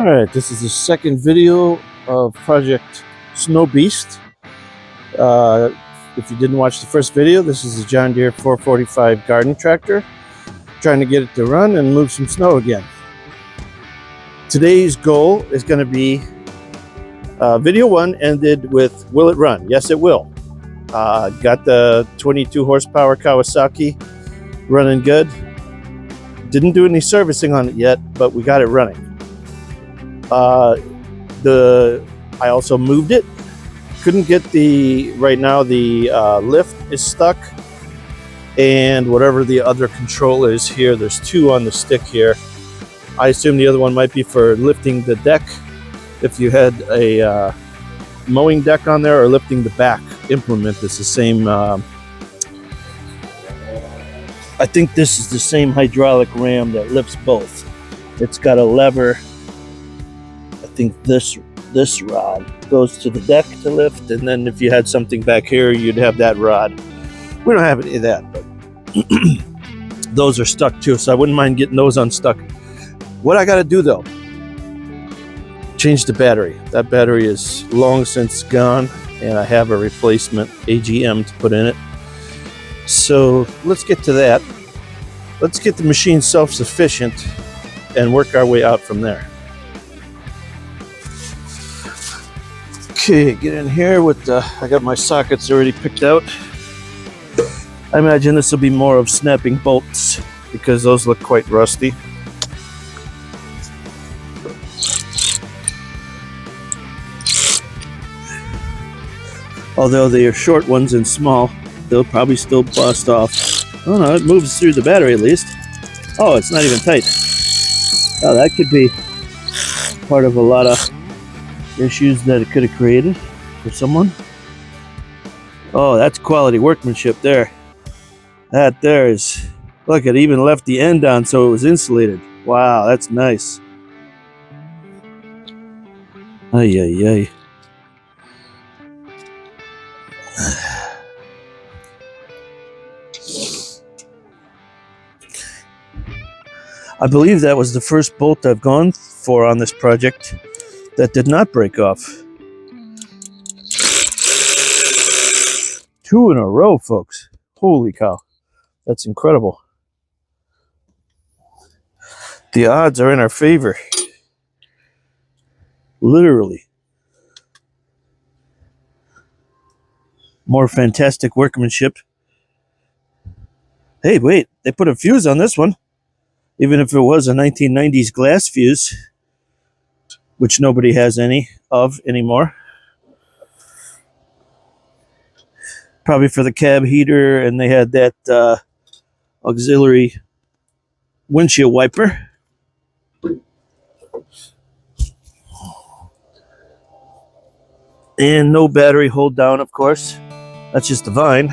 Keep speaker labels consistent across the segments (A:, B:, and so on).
A: Alright, this is the second video of Project Snow Beast. If you didn't watch the first video, this is a John Deere 445 garden tractor. Trying to get it to run and move some snow again. Today's goal is going to be, video 1 ended with, will it run? Yes, it will. Got the 22 horsepower Kawasaki running good. Didn't do any servicing on it yet, but we got it running. I also moved it. Couldn't get right now the lift is stuck, and whatever the other control is here, there's two on the stick here. I assume the other one might be for lifting the deck if you had a mowing deck on there, or lifting the back implement. It's the same, I think this is the same hydraulic ram that lifts both. It's got a lever. I think this rod goes to the deck to lift, and then if you had something back here, you'd have that rod. We don't have any of that, but those are stuck too, so I wouldn't mind getting those unstuck. What I got to do though, change the battery. That battery is long since gone, and I have a replacement AGM to put in it. So let's get to that. Let's get the machine self-sufficient and work our way out from there. Okay, get in here with the, I got my sockets already picked out. I imagine this will be more of snapping bolts because those look quite rusty. Although they are short ones and small, they'll probably still bust off. Oh no, it moves through the battery at least. Oh, it's not even tight. Oh, that could be part of a lot of issues that it could have created for someone. Oh, that's quality workmanship there. That there is, look, it even left the end on so it was insulated. Wow, that's nice. Ay, ay, ay. I believe that was the first bolt I've gone for on this project that did not break off. 2 in a row, folks. Holy cow. That's incredible. The odds are in our favor. Literally. More fantastic workmanship. Hey, wait. They put a fuse on this one. Even if it was a 1990s glass fuse, which nobody has any of anymore. Probably for the cab heater, and they had that auxiliary windshield wiper. And no battery hold down, of course. That's just the vine.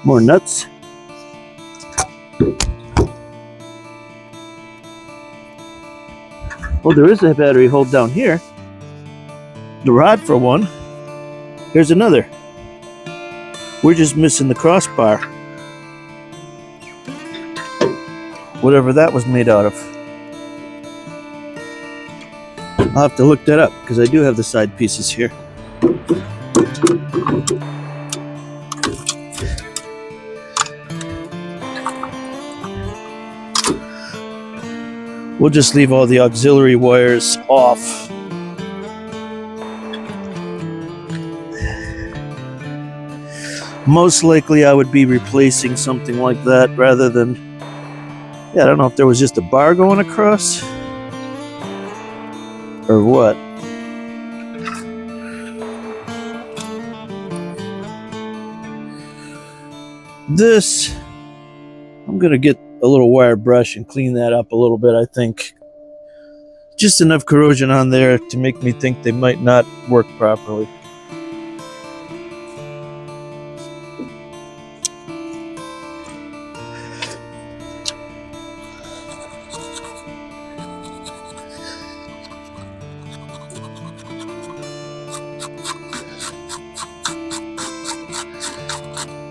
A: More nuts. Oh, there is a battery hold down here. The rod for one. Here's another. We're just missing the crossbar. Whatever that was made out of. I'll have to look that up because I do have the side pieces here. We'll just leave all the auxiliary wires off. Most likely I would be replacing something like that rather than, yeah, I don't know if there was just a bar going across or what. This, I'm gonna get a little wire brush and clean that up a little bit. I think just enough corrosion on there to make me think they might not work properly.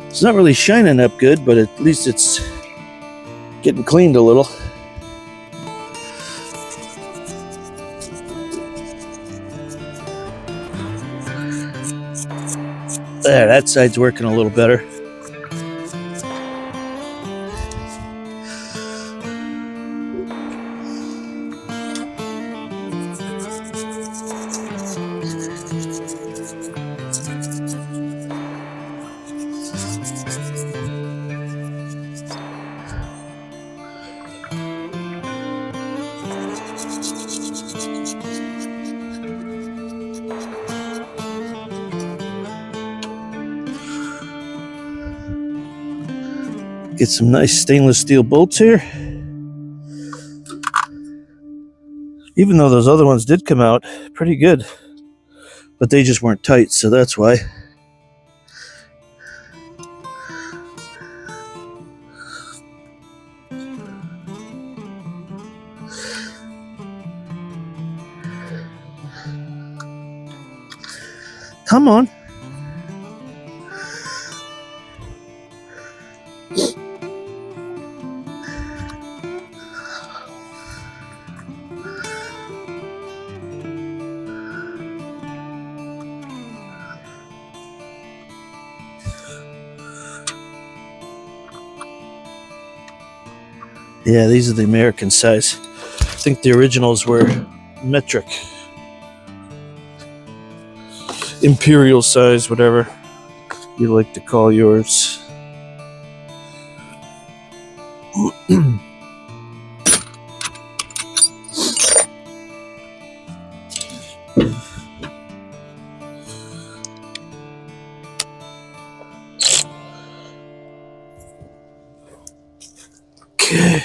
A: It's not really shining up good, but at least it's getting cleaned a little. There, that side's working a little better. Get some nice stainless steel bolts here. Even though those other ones did come out pretty good, but they just weren't tight, so that's why. Come on. Yeah, these are the American size. I think the originals were metric. Imperial size, whatever you like to call yours. Okay.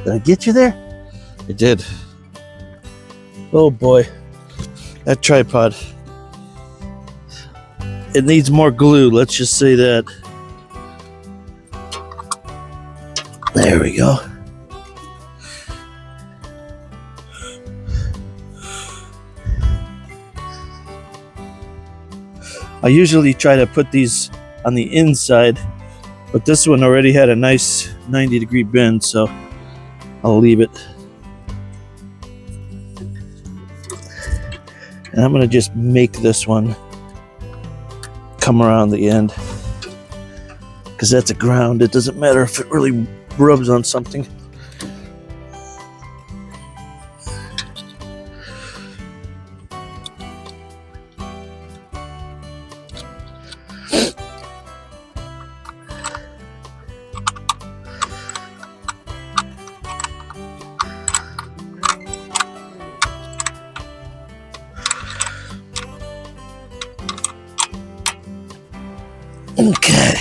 A: Did I get you there? I did. Oh boy, that tripod. It needs more glue, let's just say that. There we go. I usually try to put these on the inside, but this one already had a nice 90-degree bend, so I'll leave it. And I'm going to just make this one come around the end, because that's a ground. It doesn't matter if it really rubs on something. Okay.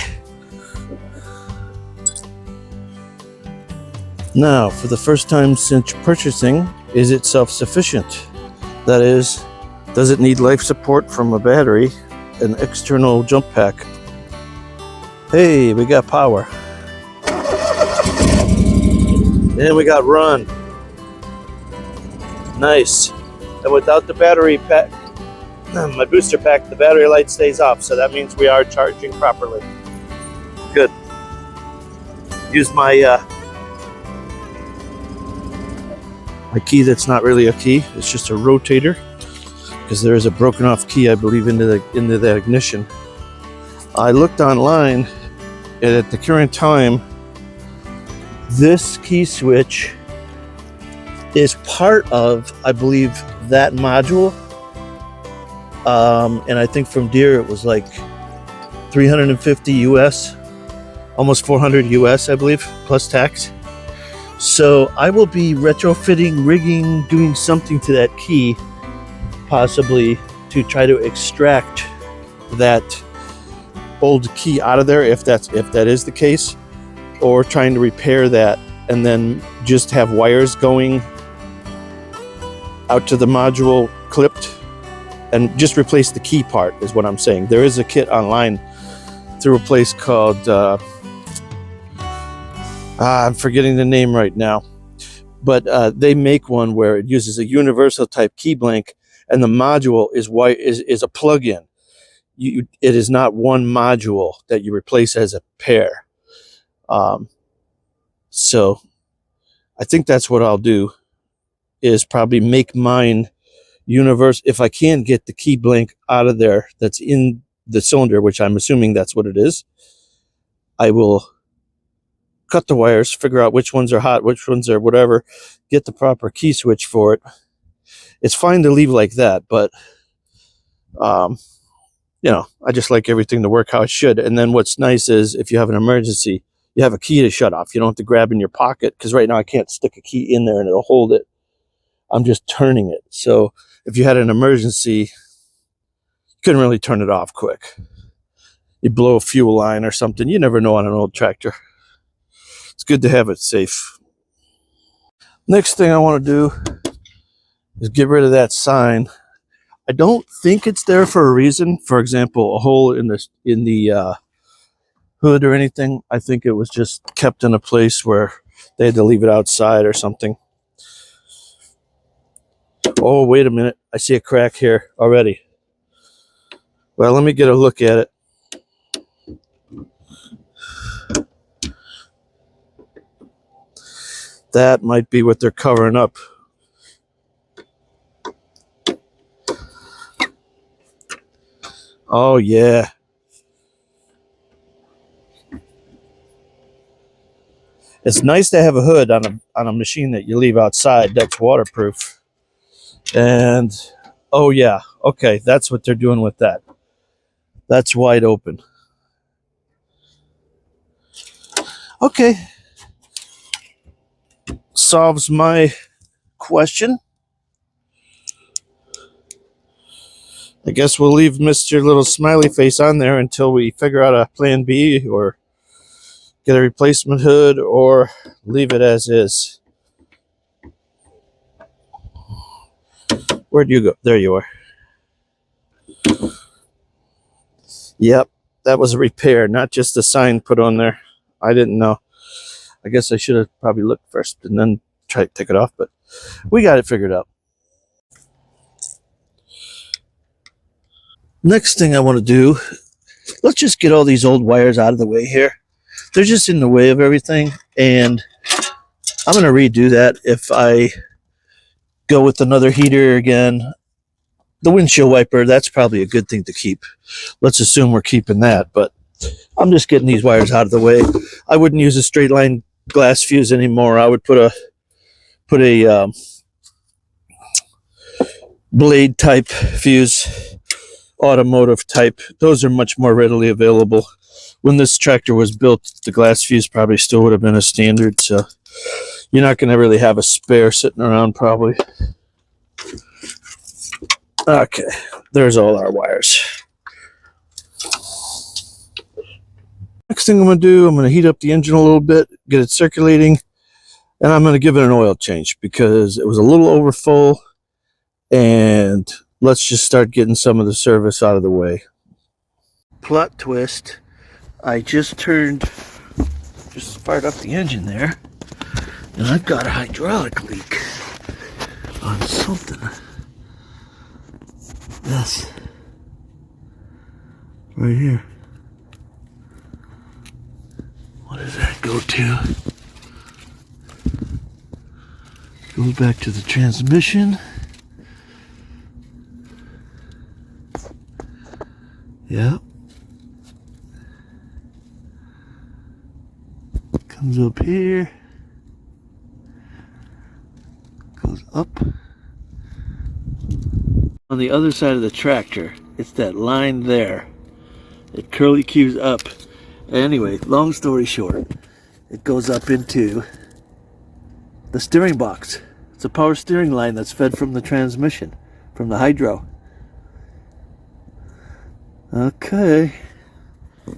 A: Now, for the first time since purchasing, is it self-sufficient? That is, does it need life support from a battery, an external jump pack? Hey, we got power. And we got run. Nice. And without the battery pack, my booster pack, the battery light stays off, so that means we are charging properly. Good. Use my my key that's not really a key, it's just a rotator, because there is a broken off key, I believe, into the ignition. I looked online, and at the current time, this key switch is part of, I believe, that module. And I think from Deere it was like 350 US, almost 400 US, I believe, plus tax. So I will be retrofitting, rigging, doing something to that key, possibly to try to extract that old key out of there, if that is the case, or trying to repair that and then just have wires going out to the module clipped and just replace the key part, is what I'm saying. There is a kit online through a place called I'm forgetting the name right now, but they make one where it uses a universal type key blank, and the module is a plug-in. It is not one module that you replace as a pair. So I think that's what I'll do, is probably make mine universal. If I can get the key blank out of there that's in the cylinder, which I'm assuming that's what it is, I will cut the wires, figure out which ones are hot, which ones are whatever, get the proper key switch for it. It's fine to leave like that, but you know, I just like everything to work how it should. And then what's nice is if you have an emergency, you have a key to shut off. You don't have to grab in your pocket, because right now I can't stick a key in there and it'll hold it. I'm just turning it. So if you had an emergency, you couldn't really turn it off quick. You blow a fuel line or something. You never know on an old tractor. It's good to have it safe. Next thing I want to do is get rid of that sign. I don't think it's there for a reason. For example, a hole in the hood or anything. I think it was just kept in a place where they had to leave it outside or something. Oh, wait a minute. I see a crack here already. Well, let me get a look at it. That might be what they're covering up. Oh, yeah. It's nice to have a hood on a machine that you leave outside that's waterproof. And, oh, yeah. Okay, that's what they're doing with that. That's wide open. Okay. Solves my question. I guess we'll leave Mr. Little Smiley Face on there until we figure out a plan B, or get a replacement hood, or leave it as is. Where'd you go? There you are. Yep, that was a repair, not just a sign put on there. I didn't know. I guess I should have probably looked first and then tried to take it off, but we got it figured out. Next thing I want to do, let's just get all these old wires out of the way here. They're just in the way of everything, and I'm going to redo that if I go with another heater again. The windshield wiper, that's probably a good thing to keep. Let's assume we're keeping that, but I'm just getting these wires out of the way. I wouldn't use a straight line glass fuse anymore. I would put a blade type fuse, automotive type. Those are much more readily available. When this tractor was built, the glass fuse probably still would have been a standard, so you're not going to really have a spare sitting around probably. Okay, there's all our wires. Next thing I'm going to do, I'm going to heat up the engine a little bit, get it circulating, and I'm going to give it an oil change because it was a little over full, and let's just start getting some of the service out of the way. Plot twist, I just fired up the engine there, and I've got a hydraulic leak on something. This right here. What does that go to? Goes back to the transmission. Yep. Comes up here. Goes up. On the other side of the tractor, it's that line there. It curly cues up. Anyway, long story short, it goes up into the steering box. It's a power steering line that's fed from the transmission, from the hydro. Okay,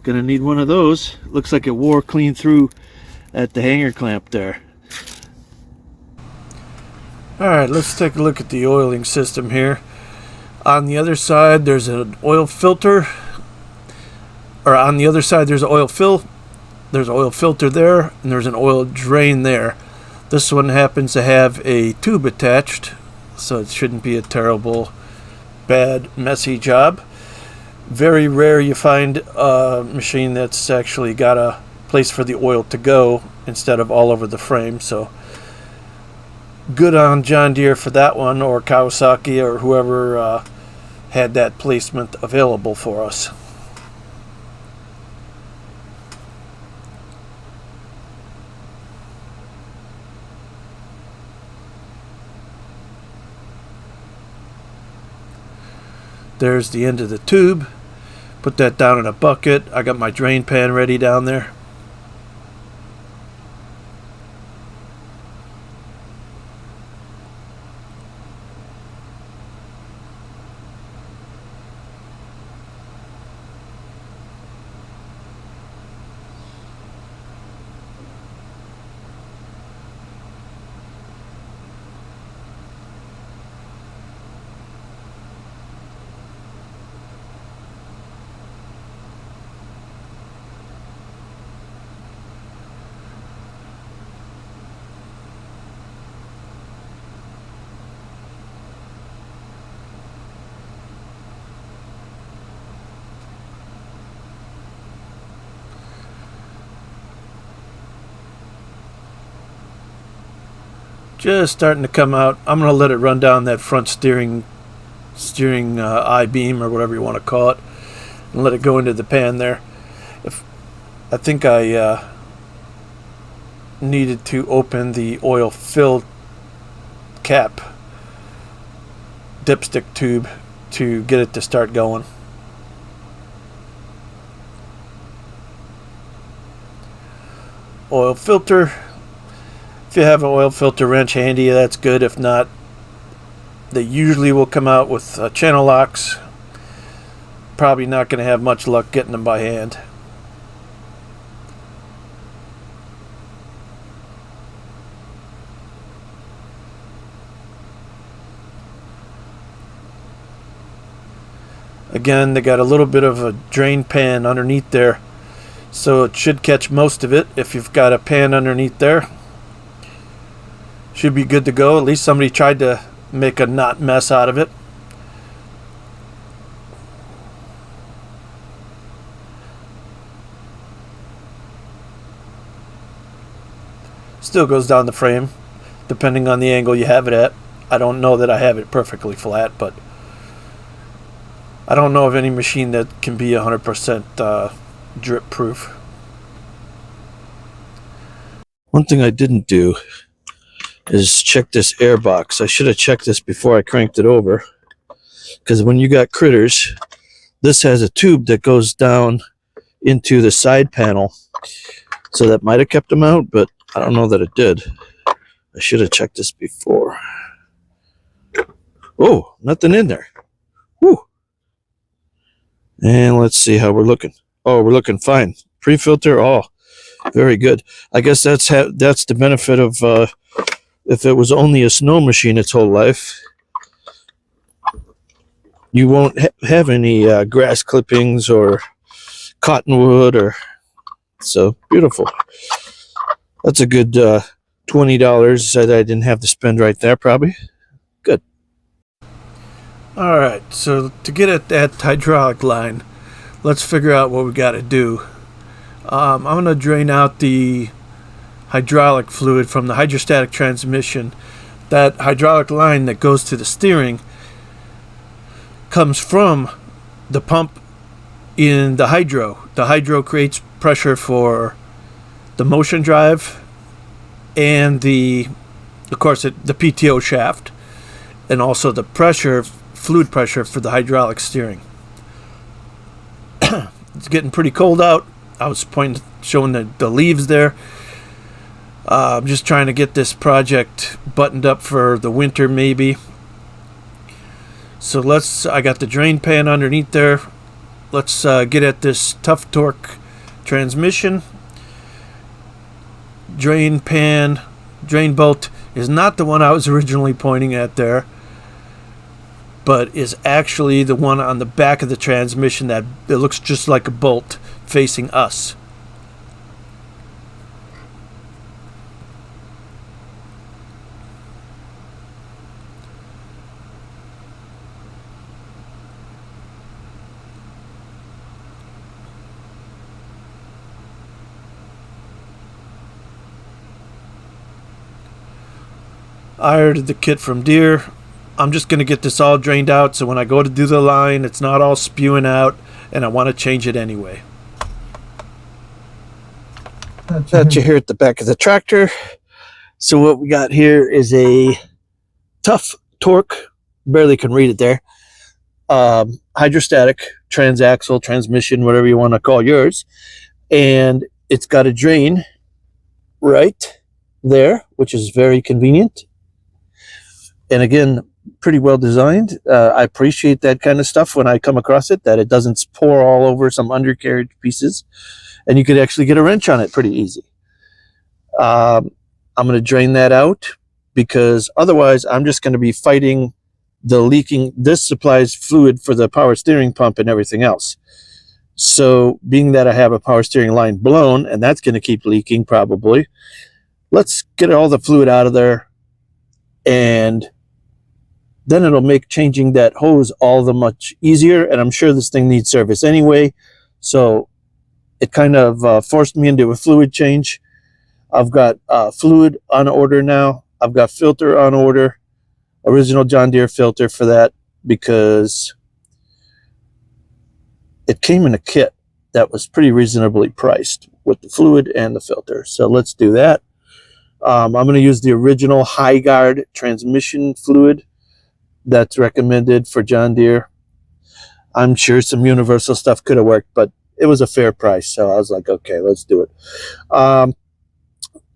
A: gonna need one of those. Looks like it wore clean through at the hanger clamp there. Alright, let's take a look at the oiling system here. On the other side there's an oil filter, or on the other side there's an oil fill, there's an oil filter there, and there's an oil drain there. This one happens to have a tube attached, so it shouldn't be a terrible, bad, messy job. Very rare you find a machine that's actually got a place for the oil to go instead of all over the frame, so good on John Deere for that one, or Kawasaki, or whoever had that placement available for us. There's the end of the tube. Put that down in a bucket. I got my drain pan ready down there. Just starting to come out. I'm going to let it run down that front steering I-beam, or whatever you want to call it, and let it go into the pan there. I think I needed to open the oil fill cap dipstick tube to get it to start going. Oil filter. If you have an oil filter wrench handy, that's good. If not, they usually will come out with channel locks. Probably not going to have much luck getting them by hand. Again, they got a little bit of a drain pan underneath there, so it should catch most of it. If you've got a pan underneath there, should be good to go. At least somebody tried to make a not mess out of it. Still goes down the frame, depending on the angle you have it at. I don't know that I have it perfectly flat, but I don't know of any machine that can be 100% drip proof. One thing I didn't do is check this air box. I should have checked this before I cranked it over, because when you got critters, this has a tube that goes down into the side panel, so that might have kept them out, but I don't know that it did. I should have checked this before. Oh, nothing in there. Woo. And let's see how we're looking. Oh, we're looking fine. Pre-filter, oh, very good. I guess that's the benefit of if it was only a snow machine its whole life, you won't have any grass clippings or cottonwood, or so beautiful. That's a good $20 that I didn't have to spend right there, probably. Good. All right, so to get at that hydraulic line, let's figure out what we got to do. I'm going to drain out the hydraulic fluid from the hydrostatic transmission. That hydraulic line that goes to the steering comes from the pump in the hydro. The hydro creates pressure for the motion drive and of course the PTO shaft, and also the pressure, fluid pressure for the hydraulic steering. It's getting pretty cold out. I was showing the leaves there. I'm just trying to get this project buttoned up for the winter, maybe. So I got the drain pan underneath there. Let's get at this tough torque transmission. Drain bolt is not the one I was originally pointing at there, but is actually the one on the back of the transmission that it looks just like a bolt facing us. I ordered the kit from Deere. I'm just going to get this all drained out so when I go to do the line, it's not all spewing out, and I want to change it anyway. Got you here at the back of the tractor. So what we got here is a tough torque, barely can read it there, hydrostatic transaxle transmission, whatever you want to call yours, and it's got a drain right there, which is very convenient, and again, pretty well designed. I appreciate that kind of stuff when I come across it, that it doesn't pour all over some undercarriage pieces, and you could actually get a wrench on it pretty easy. I'm going to drain that out because otherwise I'm just going to be fighting the leaking. This supplies fluid for the power steering pump and everything else. So being that I have a power steering line blown and that's going to keep leaking probably, let's get all the fluid out of there, and then it'll make changing that hose all the much easier. And I'm sure this thing needs service anyway, so it kind of forced me into a fluid change. I've got fluid on order now. I've got filter on order, original John Deere filter for that, because it came in a kit that was pretty reasonably priced with the fluid and the filter. So let's do that. I'm going to use the original High Guard transmission fluid that's recommended for John Deere. I'm sure some universal stuff could have worked, but it was a fair price, so I was like, okay, let's do it.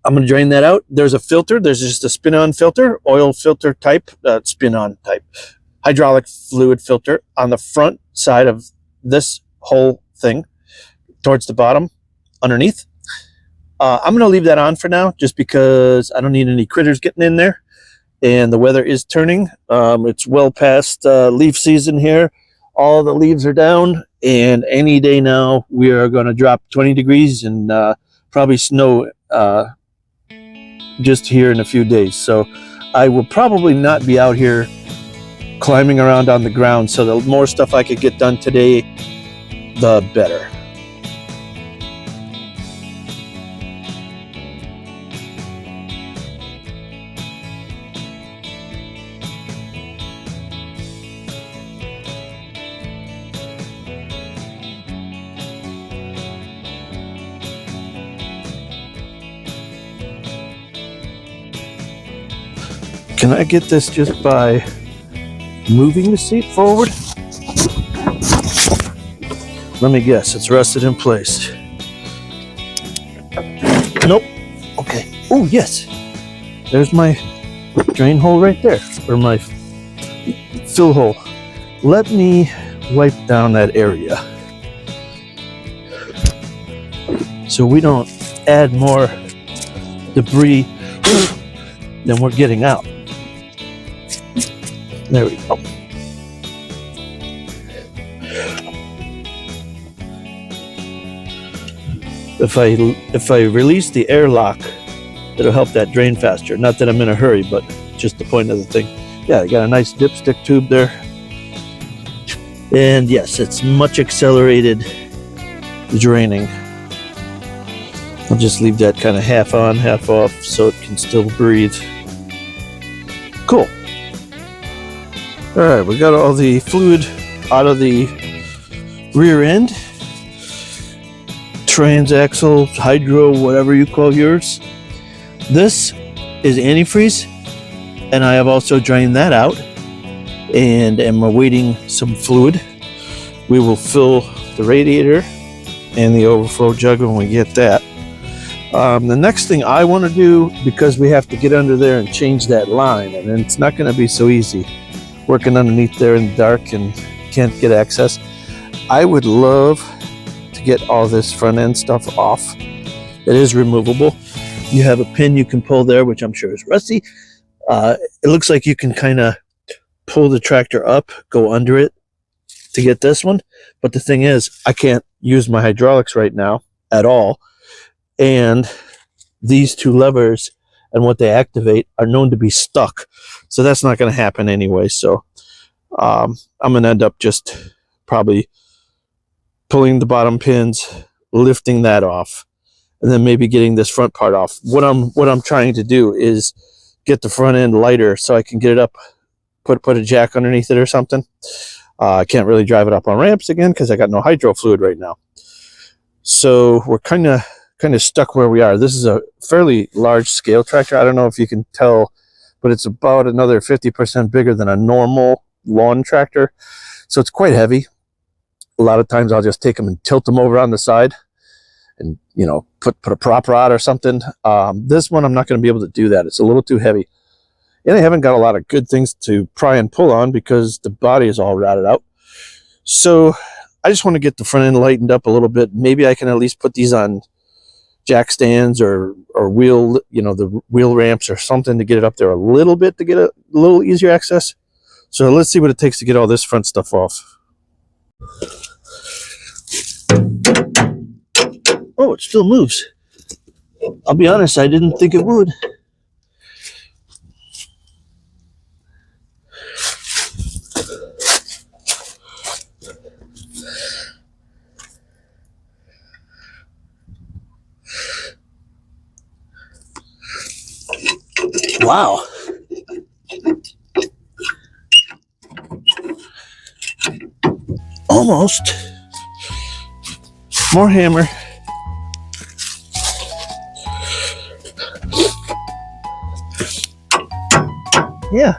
A: I'm going to drain that out. There's a filter. There's just a spin-on filter, oil filter type, spin-on type, hydraulic fluid filter on the front side of this whole thing, towards the bottom, underneath. I'm going to leave that on for now, just because I don't need any critters getting in there, and the weather is turning. It's well past leaf season here. All the leaves are down, and any day now we are going to drop 20 degrees and probably snow just here in a few days. So I will probably not be out here climbing around on the ground, so the more stuff I could get done today, the better. Can I get this just by moving the seat forward? Let me guess, it's rusted in place. Nope. Okay. Oh, yes. There's my drain hole right there, or my fill hole. Let me wipe down that area so we don't add more debris than we're getting out. There we go. If I release the airlock, it'll help that drain faster. Not that I'm in a hurry, but just the point of the thing. Yeah, I got a nice dipstick tube there. And yes, it's much accelerated draining. I'll just leave that kind of half on, half off so it can still breathe. Cool. All right, we got all the fluid out of the rear end, transaxle, hydro, whatever you call yours. This is antifreeze, and I have also drained that out and am awaiting some fluid. We will fill the radiator and the overflow jug when we get that. The next thing I want to do, because we have to get under there and change that line, and it's not going to be so easy working underneath there in the dark and can't get access. I would love to get all this front end stuff off. It is removable. You have a pin you can pull there, which I'm sure is rusty. It looks like you can kind of pull the tractor up, go under it to get this one. But the thing is, I can't use my hydraulics right now at all. And these two levers and what they activate are known to be stuck. So that's not going to happen anyway. So I'm going to end up just probably pulling the bottom pins, lifting that off, and then maybe getting this front part off. What I'm trying to do is get the front end lighter so I can get it up, put a jack underneath it or something. I can't really drive it up on ramps again because I got no hydro fluid right now. So we're kind of stuck where we are. This is a fairly large scale tractor. I don't know if you can tell, but it's about another 50% bigger than a normal lawn tractor. So it's quite heavy. A lot of times I'll just take them and tilt them over on the side and, you know, put a prop rod or something. This one, I'm not going to be able to do that. It's a little too heavy. And I haven't got a lot of good things to pry and pull on because the body is all rotted out. So I just want to get the front end lightened up a little bit. Maybe I can at least put these on jack stands or wheel, you know, the wheel ramps or something to get it up there a little bit to get a little easier access. So let's see what it takes to get all this front stuff off. Oh, it still moves. I'll be honest, I didn't think it would. Wow. Almost. More hammer. Yeah.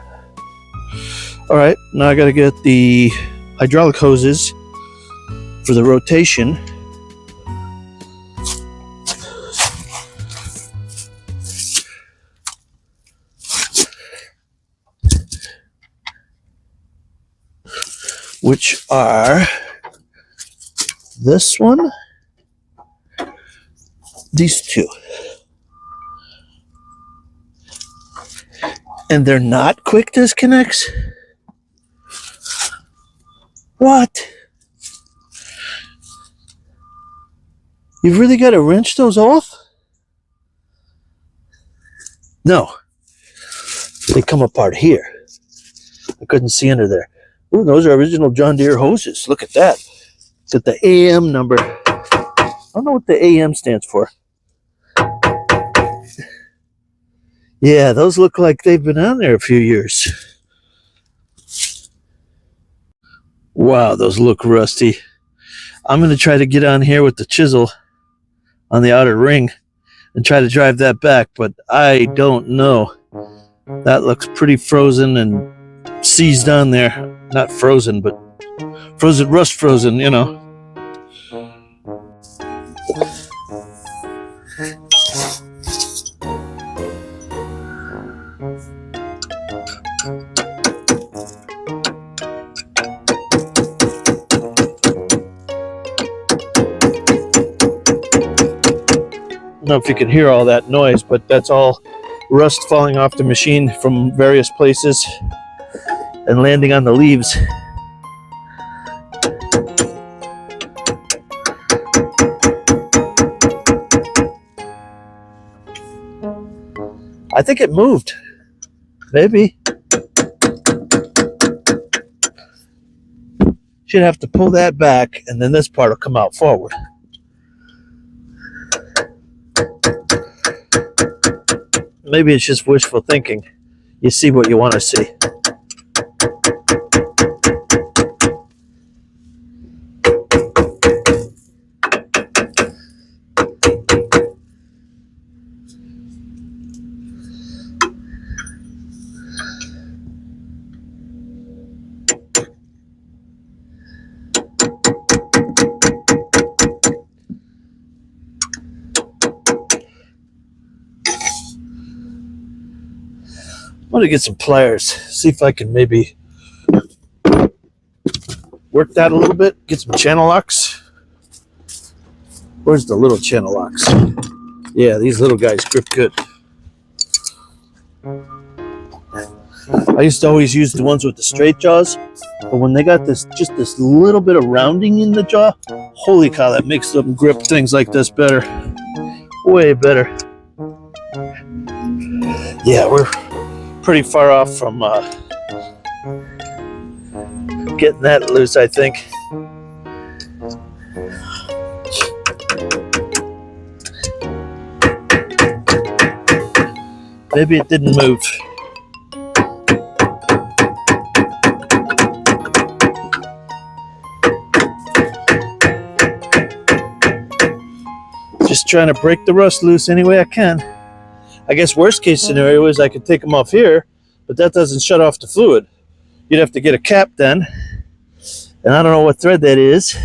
A: All right, now I got to get the hydraulic hoses for the rotation. Which are this one, these two. And they're not quick disconnects? What? You've really got to wrench those off? No. They come apart here. I couldn't see under there. Ooh, those are original John Deere hoses. Look at that. Got the AM number. I don't know what the AM stands for. Yeah, those look like they've been on there a few years. Wow, those look rusty. I'm going to try to get on here with the chisel on the outer ring and try to drive that back, but I don't know. That looks pretty frozen and seized on there. Not frozen, but frozen, rust frozen, you know. I don't know if you can hear all that noise, but that's all rust falling off the machine from various places and landing on the leaves. I think it moved. Maybe. Should have to pull that back and then this part will come out forward. Maybe it's just wishful thinking. You see what you want to see. I'm gonna get some pliers, see if I can maybe work that a little bit, get some channel locks. Where's the little channel locks? Yeah, these little guys grip good. I used to always use the ones with the straight jaws, but when they got this, just this little bit of rounding in the jaw, holy cow, that makes them grip things like this better. Way better. Yeah, we're pretty far off from getting that loose, I think. Maybe it didn't move. Just trying to break the rust loose any way I can. I guess worst case scenario is I could take them off here, but that doesn't shut off the fluid. You'd have to get a cap then. And I don't know what thread that is.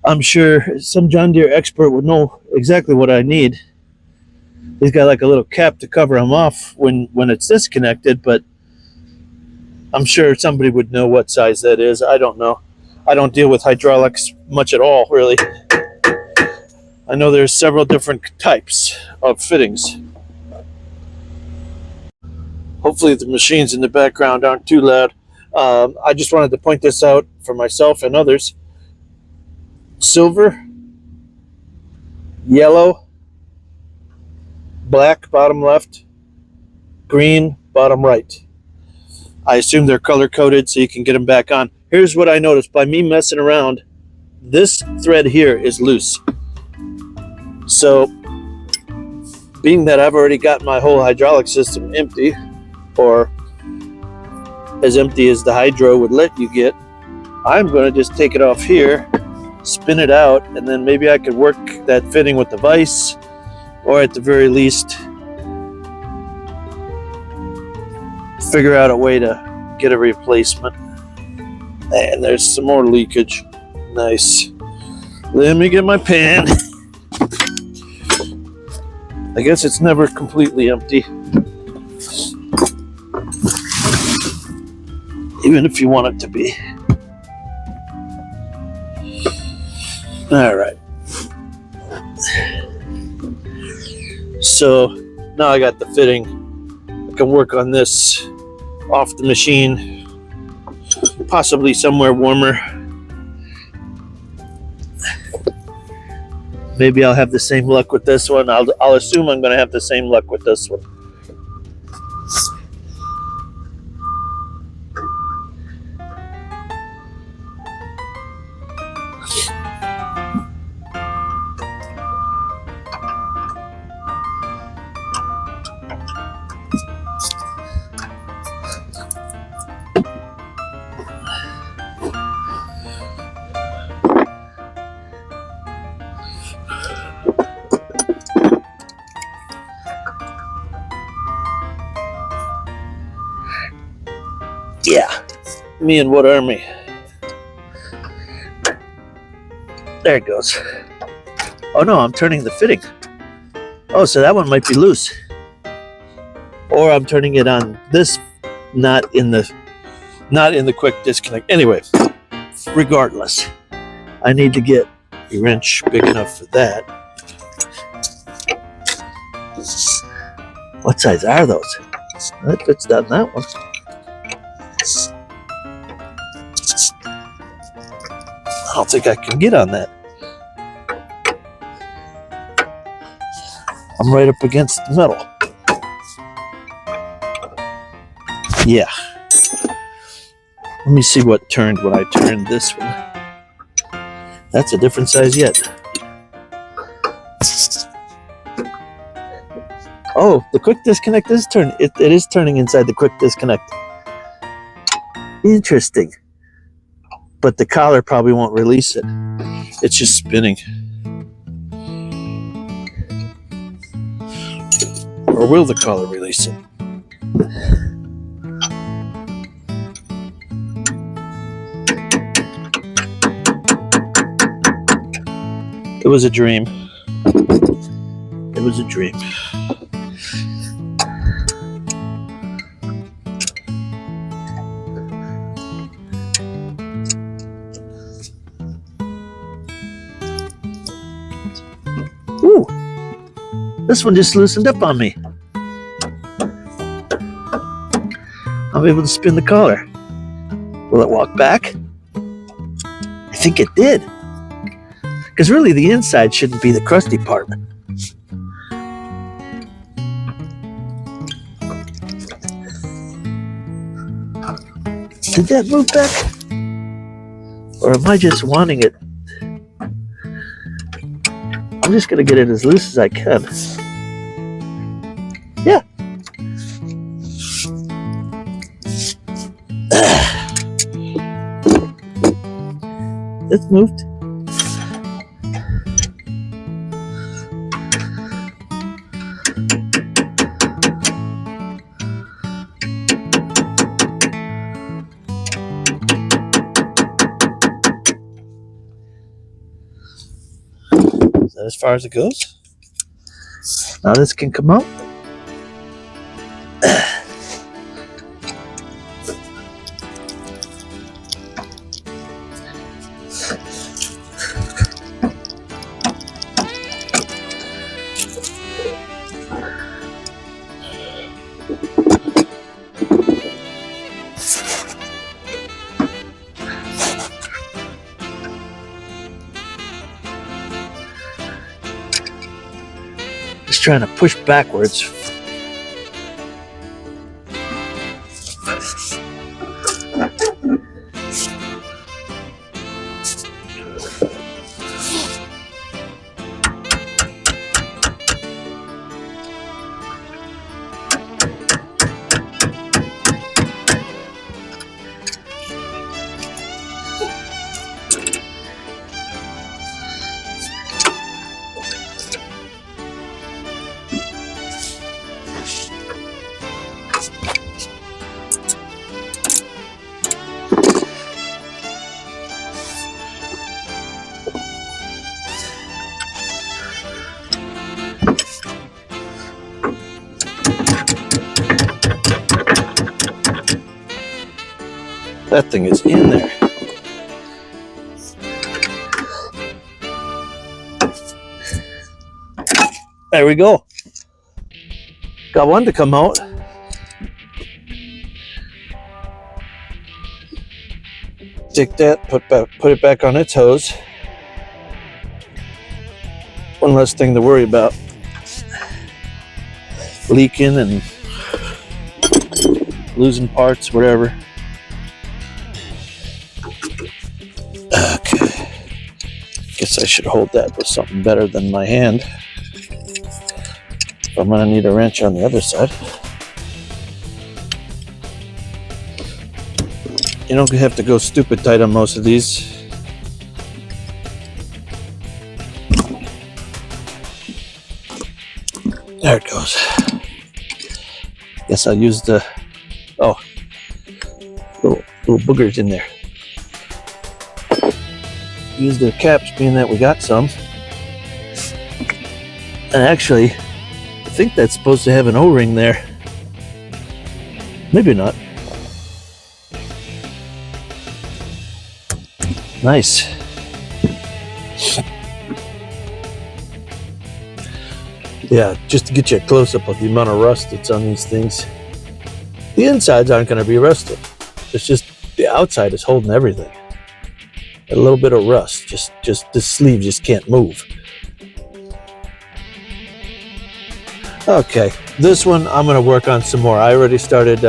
A: I'm sure some John Deere expert would know exactly what I need. He's got like a little cap to cover them off when it's disconnected, but I'm sure somebody would know what size that is. I don't know. I don't deal with hydraulics much at all, really. I know there's several different types of fittings. Hopefully the machines in the background aren't too loud. I just wanted to point this out for myself and others. Silver, yellow, black bottom left, green bottom right. I assume they're color coded so you can get them back on. Here's what I noticed by me messing around. This thread here is loose. So being that I've already got my whole hydraulic system empty, or as empty as the hydro would let you get, I'm going to just take it off here, spin it out, and then maybe I could work that fitting with the vise, or at the very least figure out a way to get a replacement. And there's some more leakage. Nice. Let me get my pan. I guess it's never completely empty, even if you want it to be. All right. So now I got the fitting. I can work on this off the machine, possibly somewhere warmer. Maybe I'll have the same luck with this one. I'll assume I'm going to have the same luck with this one. Yeah, me and Wood Army. There it goes. Oh no, I'm turning the fitting. Oh, so that one might be loose. Or I'm turning it on this, not in the quick disconnect. Anyway, regardless, I need to get a wrench big enough for that. What size are those? That fits down that one. I don't think I can get on that. I'm right up against the metal. Yeah. Let me see what turned when I turned this one. That's a different size yet. Oh, the quick disconnect is turning. It is turning inside the quick disconnect. Interesting. But the collar probably won't release it. It's just spinning. Or will the collar release it? It was a dream. It was a dream. Ooh, this one just loosened up on me. I'm able to spin the collar. Will it walk back? I think it did. Because really the inside shouldn't be the crusty part. Did that move back? Or am I just wanting it? I'm just gonna get it as loose as I can. Yeah. It's moved. Is that as far as it goes? Now this can come out. Just trying to push backwards. That thing is in there. There we go. Got one to come out. Take that, put it back on its hose. One less thing to worry about. Leaking and losing parts, whatever. Okay. Guess I should hold that with something better than my hand. I'm gonna need a wrench on the other side. You don't have to go stupid tight on most of these. There it goes. Guess I'll use the little boogers in there. Use the caps, being that we got some. And actually, I think that's supposed to have an O-ring there. Maybe not. Nice. Yeah, just to get you a close-up of the amount of rust that's on these things. The insides aren't going to be rusted. It's just the outside is holding everything. A little bit of rust. Just the sleeve just can't move. Okay, this one I'm going to work on some more. I already started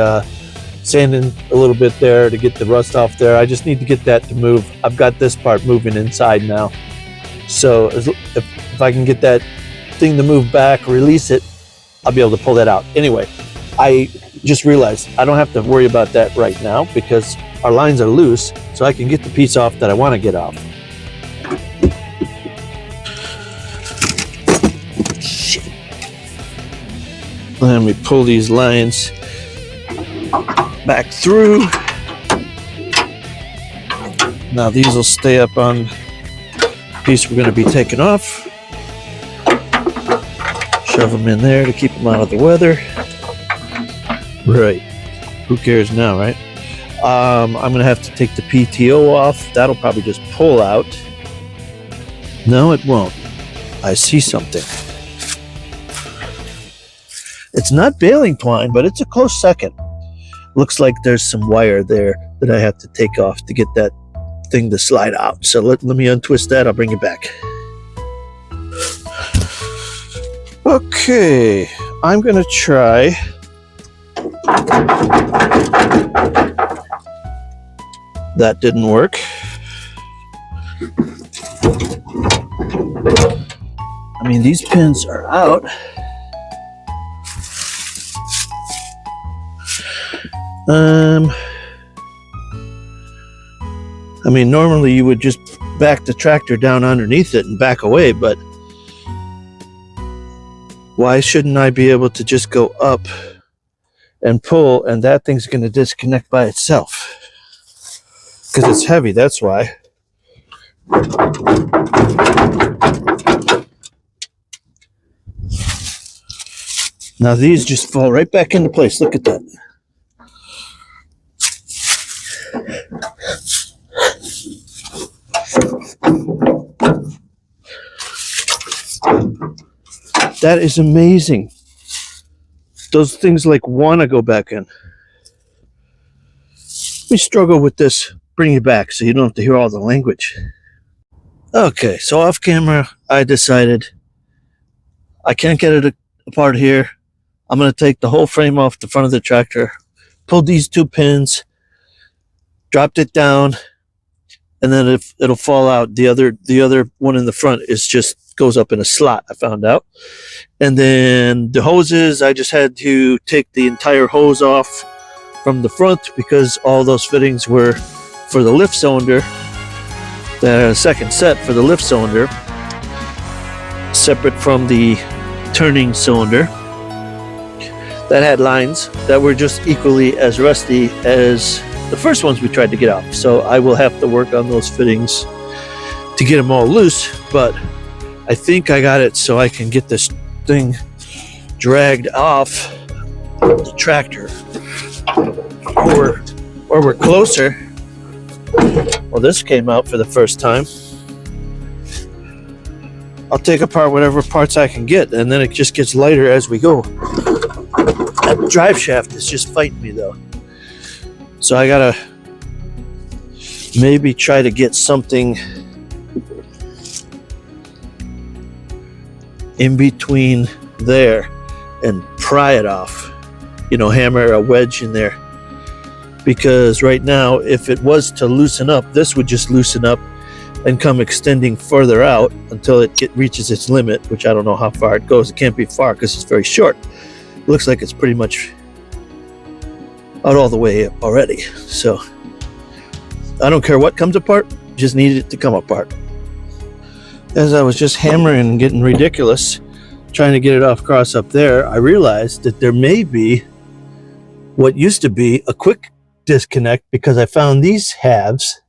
A: sanding a little bit there to get the rust off there. I just need to get that to move. I've got this part moving inside now. So if I can get that thing to move back, release it, I'll be able to pull that out. Anyway, I just realized I don't have to worry about that right now because our lines are loose, so I can get the piece off that I want to get off. Shit. Let me pull these lines back through. Now these will stay up on the piece we're going to be taking off. Shove them in there to keep them out of the weather. Right. Who cares now, right? I'm going to have to take the PTO off. That'll probably just pull out. No, it won't. I see something. It's not baling twine, but it's a close second. Looks like there's some wire there that I have to take off to get that thing to slide out. So let me untwist that. I'll bring it back. Okay, I'm going to try that didn't work. I mean, these pins are out. I mean, normally you would just back the tractor down underneath it and back away, but why shouldn't I be able to just go up and pull, and that thing's going to disconnect by itself? Because it's heavy, that's why. Now these just fall right back into place. Look at that. That is amazing. Those things like want to go back in. Let me struggle with this. Bring you back so you don't have to hear all the language. Okay, so off camera, I decided I can't get it apart here. I'm going to take the whole frame off the front of the tractor, pull these two pins, dropped it down, and then if it'll fall out, the other one in the front is just goes up in a slot, I found out. And then the hoses, I just had to take the entire hose off from the front because all those fittings were for the lift cylinder. The second set for the lift cylinder, separate from the turning cylinder, that had lines that were just equally as rusty as the first ones we tried to get off. So I will have to work on those fittings to get them all loose, but I think I got it so I can get this thing dragged off the tractor. Or we're closer. Well, this came out for the first time. I'll take apart whatever parts I can get, and then it just gets lighter as we go. That drive shaft is just fighting me though. So I gotta maybe try to get something in between there and pry it off. You know, hammer a wedge in there. Because right now, if it was to loosen up, this would just loosen up and come extending further out until it reaches its limit, which I don't know how far it goes. It can't be far because it's very short. It looks like it's pretty much out all the way already. So I don't care what comes apart, just need it to come apart. As I was just hammering and getting ridiculous, trying to get it off cross up there, I realized that there may be what used to be a quick disconnect, because I found these halves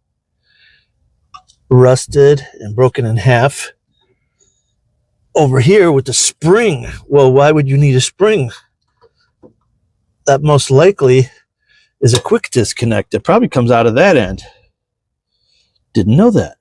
A: rusted and broken in half over here with the spring. Well, why would you need a spring? That most likely is a quick disconnect. It probably comes out of that end. Didn't know that.